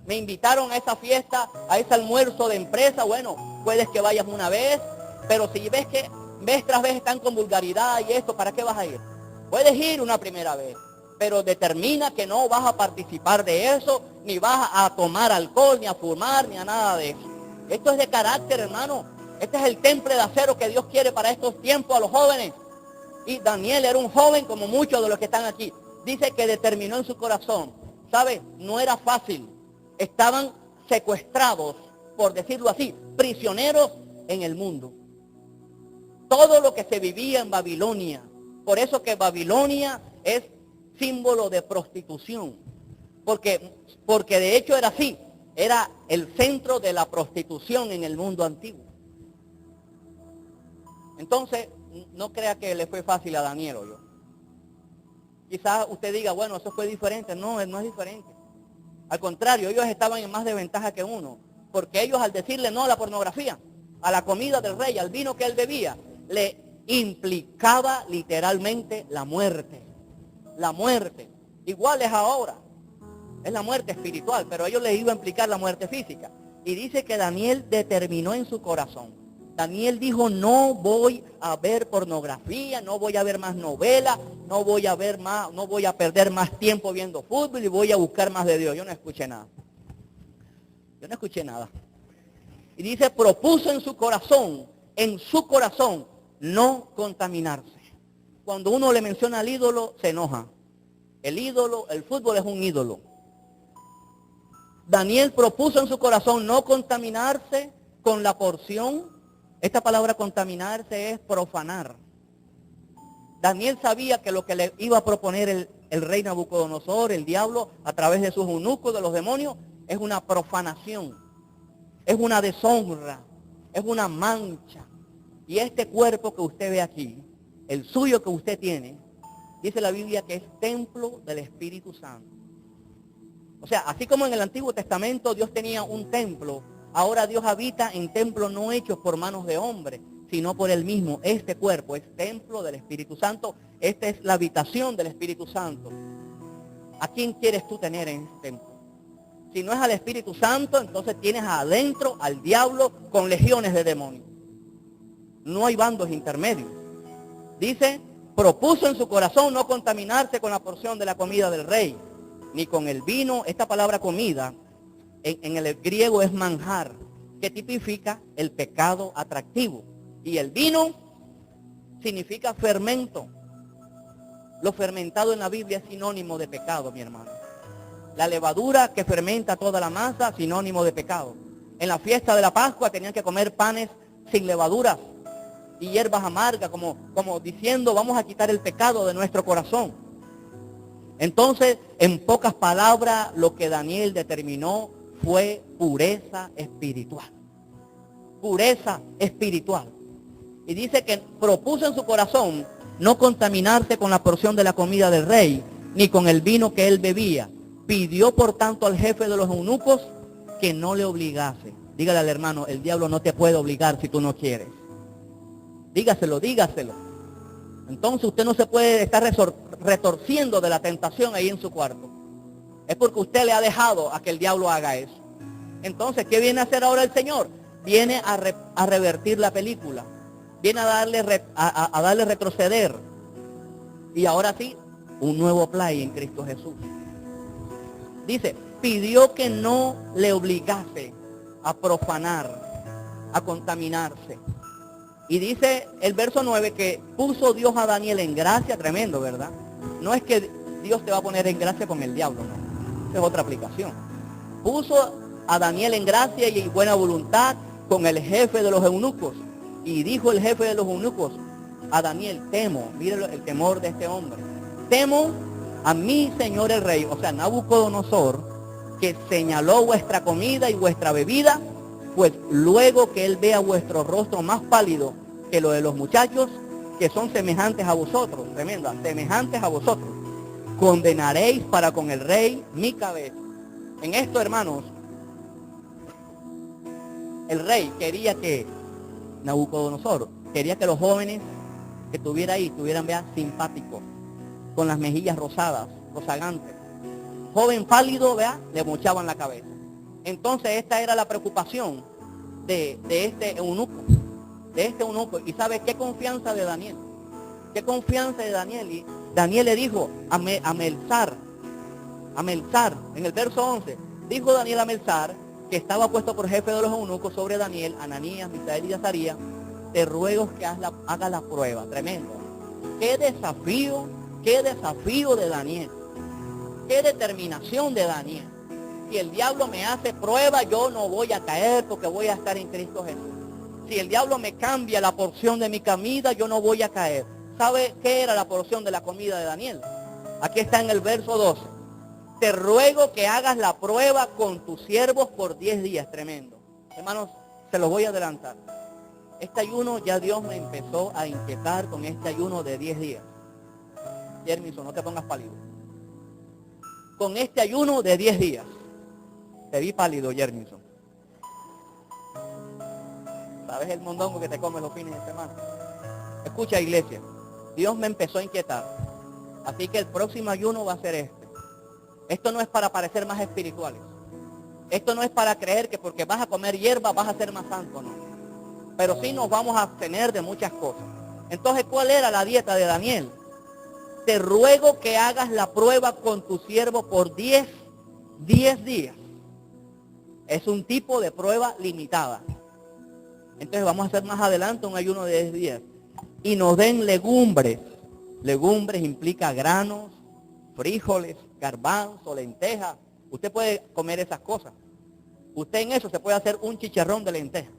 Me invitaron a esa fiesta, a ese almuerzo de empresa. Bueno, puedes que vayas una vez, pero si ves que vez tras vez están con vulgaridad y esto, ¿para qué vas a ir? Puedes ir una primera vez, pero determina que no vas a participar de eso, ni vas a tomar alcohol, ni a fumar, ni a nada de eso. Esto es de carácter, hermano. Este es el temple de acero que Dios quiere para estos tiempos a los jóvenes. Y Daniel era un joven como muchos de los que están aquí. Dice que determinó en su corazón. ¿Sabe? No era fácil. Estaban secuestrados, por decirlo así, prisioneros en el mundo. Todo lo que se vivía en Babilonia. Por eso que Babilonia es símbolo de prostitución. Porque de hecho era así. Era el centro de la prostitución en el mundo antiguo. Entonces, no crea que le fue fácil a Daniel o yo. Quizás usted diga, bueno, eso fue diferente. No, no es diferente. Al contrario, ellos estaban en más desventaja que uno, porque ellos al decirle no a la pornografía, a la comida del rey, al vino que él bebía, le implicaba literalmente la muerte. La muerte. Igual es ahora. Es la muerte espiritual, pero a ellos les iba a implicar la muerte física. Y dice que Daniel determinó en su corazón. Daniel dijo, no voy a ver pornografía, no voy a ver más novelas, no voy a perder más tiempo viendo fútbol y voy a buscar más de Dios. Yo no escuché nada. Yo no escuché nada. Y dice, propuso en su corazón, no contaminarse. Cuando uno le menciona al ídolo, se enoja. El ídolo, el fútbol es un ídolo. Daniel propuso en su corazón no contaminarse con la porción. Esta palabra contaminarse es profanar. Daniel sabía que lo que le iba a proponer el rey Nabucodonosor, el diablo, a través de sus eunucos, de los demonios, es una profanación, es una deshonra, es una mancha. Y este cuerpo que usted ve aquí, el suyo que usted tiene, dice la Biblia que es templo del Espíritu Santo. O sea, así como en el Antiguo Testamento Dios tenía un templo, ahora Dios habita en templos no hechos por manos de hombre, sino por él mismo. Este cuerpo es templo del Espíritu Santo. Esta es la habitación del Espíritu Santo. ¿A quién quieres tú tener en este templo? Si no es al Espíritu Santo, entonces tienes adentro al diablo con legiones de demonios. No hay bandos intermedios. Dice, propuso en su corazón no contaminarse con la porción de la comida del rey, ni con el vino. Esta palabra comida en el griego es manjar, que tipifica el pecado atractivo. Y el vino significa fermento. Lo fermentado en la Biblia es sinónimo de pecado, mi hermano. La levadura que fermenta toda la masa, sinónimo de pecado. En la fiesta de la Pascua tenían que comer panes sin levaduras y hierbas amargas, como diciendo, vamos a quitar el pecado de nuestro corazón. Entonces, en pocas palabras, lo que Daniel determinó fue pureza espiritual. Pureza espiritual. Y dice que propuso en su corazón no contaminarse con la porción de la comida del rey, ni con el vino que él bebía. Pidió por tanto al jefe de los eunucos que no le obligase. Dígale al hermano, el diablo no te puede obligar si tú no quieres. Dígaselo. Entonces usted no se puede estar retorciendo de la tentación ahí en su cuarto. Es porque usted le ha dejado a que el diablo haga eso. Entonces, ¿qué viene a hacer ahora el Señor? Viene a revertir la película. Viene a darle retroceder. Y ahora sí, un nuevo play en Cristo Jesús. Dice, pidió que no le obligase a profanar, a contaminarse. Y dice el verso 9 que puso Dios a Daniel en gracia, tremendo, ¿verdad? No es que Dios te va a poner en gracia con el diablo, no. Esa es otra aplicación. Puso a Daniel en gracia y en buena voluntad con el jefe de los eunucos. Y dijo el jefe de los eunucos a Daniel, temo, mire el temor de este hombre. Temo a mi señor el rey, o sea, Nabucodonosor, que señaló vuestra comida y vuestra bebida, pues luego que él vea vuestro rostro más pálido que lo de los muchachos, que son semejantes a vosotros, tremenda, semejantes a vosotros, condenaréis para con el rey mi cabeza. En esto, hermanos, el rey quería que, Nabucodonosor, quería que los jóvenes que estuviera ahí, estuvieran, vea, simpáticos, con las mejillas rosadas, rozagantes. Joven pálido, vea, le mochaban la cabeza. Entonces esta era la preocupación de este eunuco. ¿Y sabe qué confianza de Daniel? ¿Qué confianza de Daniel? Y Daniel le dijo a Melzar, en el verso 11, dijo Daniel a Melzar, que estaba puesto por jefe de los eunucos sobre Daniel, Ananías, Misael y Azarías, te ruego que haga la prueba. Tremendo. Qué desafío de Daniel. Qué determinación de Daniel. Si el diablo me hace prueba, yo no voy a caer porque voy a estar en Cristo Jesús. Si el diablo me cambia la porción de mi comida, yo no voy a caer. ¿Sabe qué era la porción de la comida de Daniel? Aquí está en el verso 12. Te ruego que hagas la prueba con tus siervos por 10 días. Tremendo. Hermanos, se los voy a adelantar. Este ayuno ya Dios me empezó a inquietar con este ayuno de 10 días. Permiso, no te pongas pálido. Con este ayuno de 10 días. Te vi pálido, Jermison. ¿Sabes el mondongo que te comes los fines de semana? Escucha, iglesia, Dios me empezó a inquietar. Así que el próximo ayuno va a ser este. Esto no es para parecer más espirituales. Esto no es para creer que porque vas a comer hierba vas a ser más santo, no. Pero sí nos vamos a abstener de muchas cosas. Entonces, ¿cuál era la dieta de Daniel? Te ruego que hagas la prueba con tu siervo por 10 días. Es un tipo de prueba limitada. Entonces vamos a hacer más adelante un ayuno de 10 días. Y nos den legumbres. Legumbres implica granos, frijoles, garbanzo, lentejas. Usted puede comer esas cosas. Usted en eso se puede hacer un chicharrón de lentejas.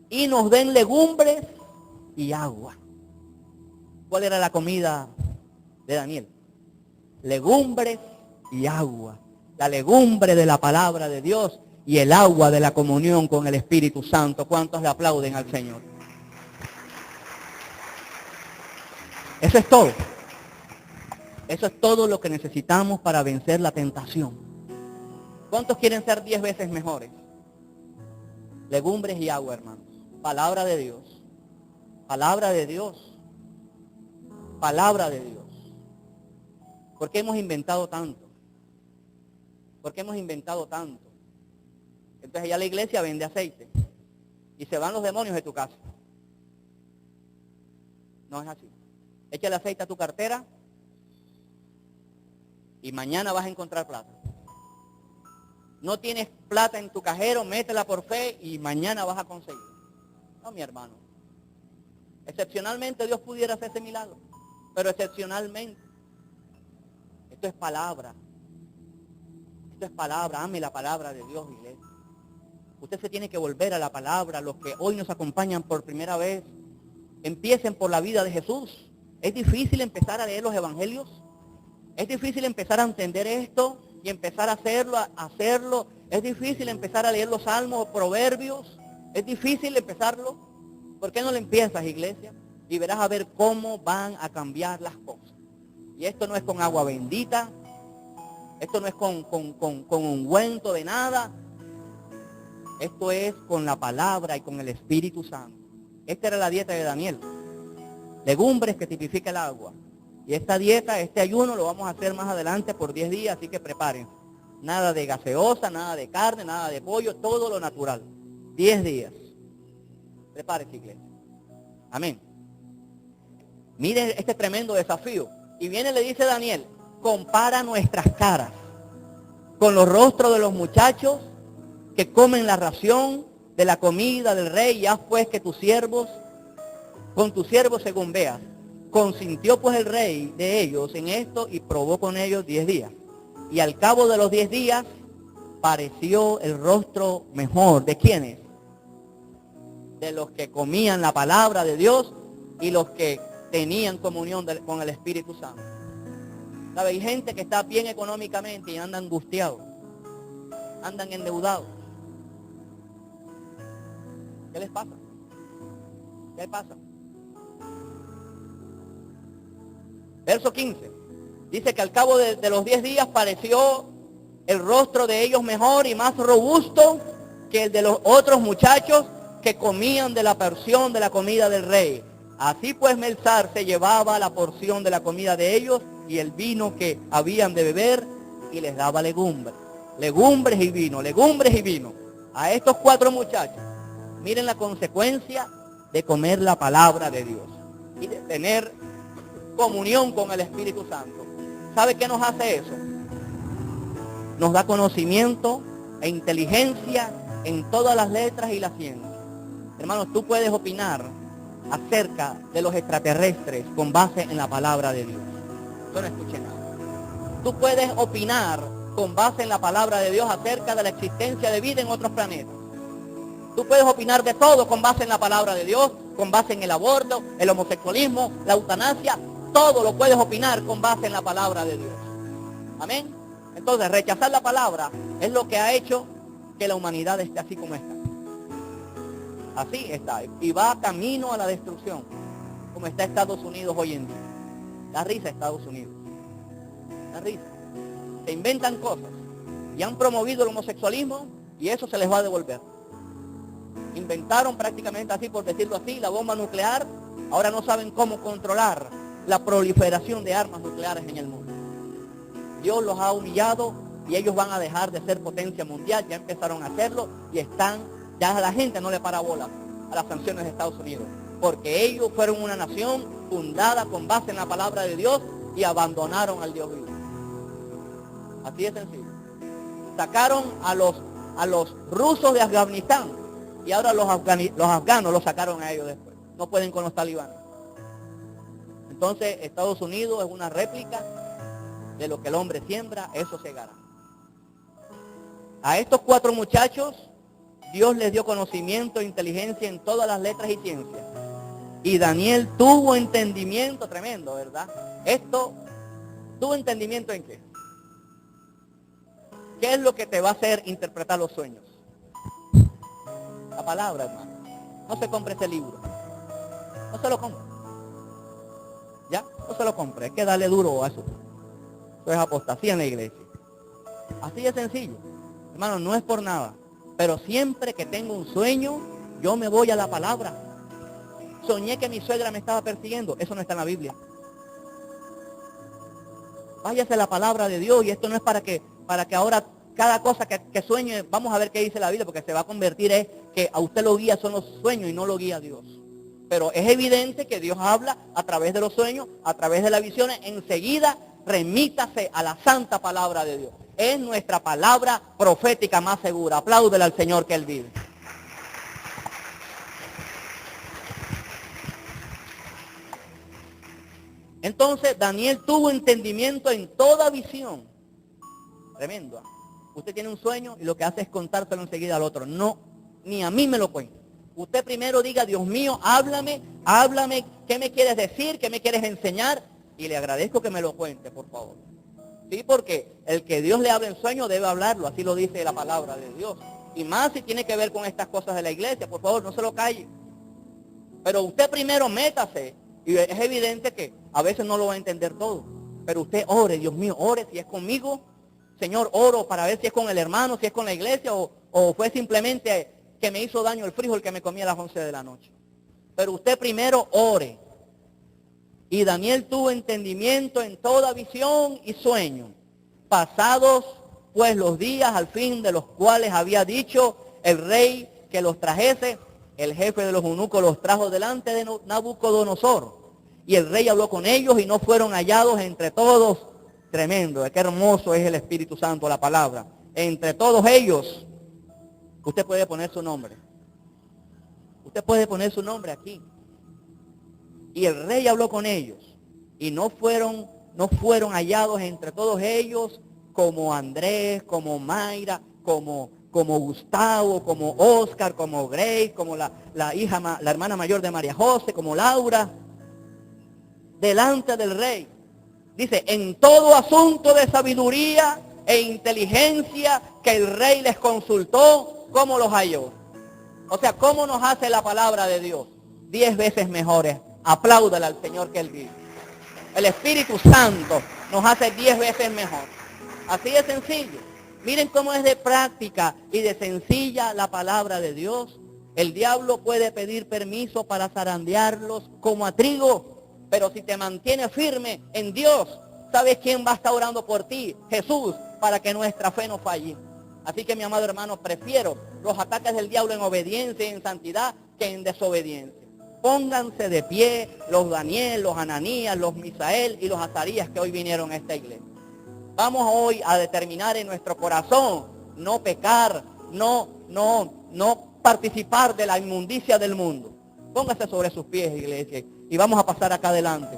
Y nos den legumbres y agua. ¿Cuál era la comida de Daniel? Legumbres y agua. La legumbre de la palabra de Dios y el agua de la comunión con el Espíritu Santo. ¿Cuántos le aplauden al Señor? Eso es todo. Eso es todo lo que necesitamos para vencer la tentación. ¿Cuántos quieren ser 10 veces mejores? Legumbres y agua, hermanos. Palabra de Dios. Palabra de Dios. Palabra de Dios. ¿Por qué hemos inventado tanto? ¿Por qué hemos inventado tanto? Entonces ya la iglesia vende aceite. Y se van los demonios de tu casa. No es así. Échale aceite a tu cartera. Y mañana vas a encontrar plata. No tienes plata en tu cajero, métela por fe y mañana vas a conseguir. No, mi hermano. Excepcionalmente Dios pudiera hacer ese milagro. Pero excepcionalmente. Esto es palabra. Esto es palabra. Ame la palabra de Dios, iglesia. Usted se tiene que volver a la palabra. Los que hoy nos acompañan por primera vez, empiecen por la vida de Jesús. Es difícil empezar a leer los evangelios. Es difícil empezar a entender esto y empezar a hacerlo. Es difícil empezar a leer los salmos o proverbios. Es difícil empezarlo. ¿Por qué no lo empiezas, iglesia? Y verás a ver cómo van a cambiar las cosas. Y esto no es con agua bendita. Esto no es con ungüento de nada. Esto es con la palabra y con el Espíritu Santo. Esta era la dieta de Daniel. Legumbres que tipifica el agua. Y esta dieta, este ayuno lo vamos a hacer más adelante por 10 días, así que prepárense. Nada de gaseosa, nada de carne, nada de pollo, todo lo natural. 10 días. Prepárense, iglesia. Amén. Miren este tremendo desafío. Y viene y le dice Daniel, compara nuestras caras con los rostros de los muchachos que comen la ración de la comida del rey, y haz pues que tus siervos, con tus siervos según veas. Consintió pues el rey de ellos en esto y probó con ellos 10 días. Y al cabo de los 10 días pareció el rostro mejor. ¿De quiénes? De los que comían la palabra de Dios y los que tenían comunión con el Espíritu Santo. ¿Sabe? Hay gente que está bien económicamente y anda angustiado. Andan endeudados. ¿Qué les pasa? ¿Qué les pasa? Verso 15. Dice que al cabo de los 10 días pareció el rostro de ellos mejor y más robusto que el de los otros muchachos que comían de la porción de la comida del rey. Así pues Melzar se llevaba la porción de la comida de ellos y el vino que habían de beber y les daba legumbres. Legumbres y vino, legumbres y vino. A estos 4 muchachos, miren la consecuencia de comer la palabra de Dios y de tener comunión con el Espíritu Santo. ¿Sabe qué nos hace eso? Nos da conocimiento e inteligencia en todas las letras y la ciencia. Hermanos, tú puedes opinar acerca de los extraterrestres con base en la palabra de Dios. Yo no escuché nada. Tú puedes opinar con base en la palabra de Dios acerca de la existencia de vida en otros planetas. Tú puedes opinar de todo con base en la palabra de Dios, con base en el aborto, el homosexualismo, la eutanasia. Todo lo puedes opinar con base en la palabra de Dios. Amén. Entonces, rechazar la palabra es lo que ha hecho que la humanidad esté así como está. Así está. Y va camino a la destrucción, como está Estados Unidos hoy en día. Da risa Estados Unidos. Da risa. Se inventan cosas. y han promovido el homosexualismo y eso se les va a devolver. Inventaron prácticamente así, por decirlo así, la bomba nuclear. Ahora no saben cómo controlar la proliferación de armas nucleares en el mundo. Dios los ha humillado y ellos van a dejar de ser potencia mundial. Ya empezaron a hacerlo y ya la gente no le para bola a las sanciones de Estados Unidos, porque ellos fueron una nación fundada con base en la palabra de Dios y abandonaron al Dios vivo. Así de sencillo. Sacaron a los rusos de Afganistán y ahora los afganos los sacaron a ellos después. No pueden con los talibanes. Entonces Estados Unidos es una réplica de lo que el hombre siembra, eso segará. A estos 4 muchachos Dios les dio conocimiento e inteligencia en todas las letras y ciencias. Y Daniel tuvo entendimiento, tremendo, ¿verdad? ¿Tuvo entendimiento en qué? ¿Qué es lo que te va a hacer interpretar los sueños? La palabra, hermano. No se compre ese libro. No se lo compre. ¿Ya? No se lo compre. Hay que darle duro a eso. Eso es apostasía en la iglesia. Así de sencillo. Hermano, no es por nada. Pero siempre que tengo un sueño, yo me voy a la palabra. Soñé que mi suegra me estaba persiguiendo. Eso no está en la Biblia. Váyase a la palabra de Dios. Y esto no es para que ahora cada cosa que sueñe, vamos a ver qué dice la Biblia, porque se va a convertir en que a usted lo guía son los sueños y no lo guía Dios. Pero es evidente que Dios habla a través de los sueños, a través de las visiones. Enseguida remítase a la santa palabra de Dios. Es nuestra palabra profética más segura. Apláudele al Señor que Él vive. Entonces Daniel tuvo entendimiento en toda visión. Tremendo. Usted tiene un sueño y lo que hace es contárselo enseguida al otro. No, ni a mí me lo cuenta. Usted primero diga, Dios mío, háblame, ¿qué me quieres decir? ¿Qué me quieres enseñar? Y le agradezco que me lo cuente, por favor. Sí, porque el que Dios le habla en sueño debe hablarlo, así lo dice la palabra de Dios. Y más si tiene que ver con estas cosas de la iglesia, por favor, no se lo calle. Pero usted primero métase, y es evidente que a veces no lo va a entender todo. Pero usted ore, Dios mío, ore si es conmigo. Señor, oro para ver si es con el hermano, si es con la iglesia, o fue simplemente que me hizo daño el frijol que me comí a las 11 de la noche. Pero usted primero ore. Y Daniel tuvo entendimiento en toda visión y sueño. Pasados pues los días al fin de los cuales había dicho el rey que los trajese, el jefe de los eunucos los trajo delante de Nabucodonosor. Y el rey habló con ellos y no fueron hallados entre todos. Tremendo, qué hermoso es el Espíritu Santo, la palabra. Entre todos ellos, usted puede poner su nombre. Usted puede poner su nombre aquí. Y el rey habló con ellos. Y no fueron hallados entre todos ellos como Andrés, como Mayra, como Gustavo, como Oscar, como Grace, como la hermana mayor de María José, como Laura, delante del rey. Dice, en todo asunto de sabiduría e inteligencia que el rey les consultó, ¿cómo los halló? O sea, ¿cómo nos hace la palabra de Dios? 10 veces mejores. Apláudale al Señor que Él vive. El Espíritu Santo nos hace 10 veces mejor. Así de sencillo. Miren cómo es de práctica y de sencilla la palabra de Dios. El diablo puede pedir permiso para zarandearlos como a trigo. Pero si te mantienes firme en Dios, ¿sabes quién va a estar orando por ti? Jesús, para que nuestra fe no falle. Así que, mi amado hermano, prefiero los ataques del diablo en obediencia y en santidad que en desobediencia. Pónganse de pie los Daniel, los Ananías, los Misael y los Azarías que hoy vinieron a esta iglesia. Vamos hoy a determinar en nuestro corazón no pecar, no participar de la inmundicia del mundo. Póngase sobre sus pies, iglesia, y vamos a pasar acá adelante.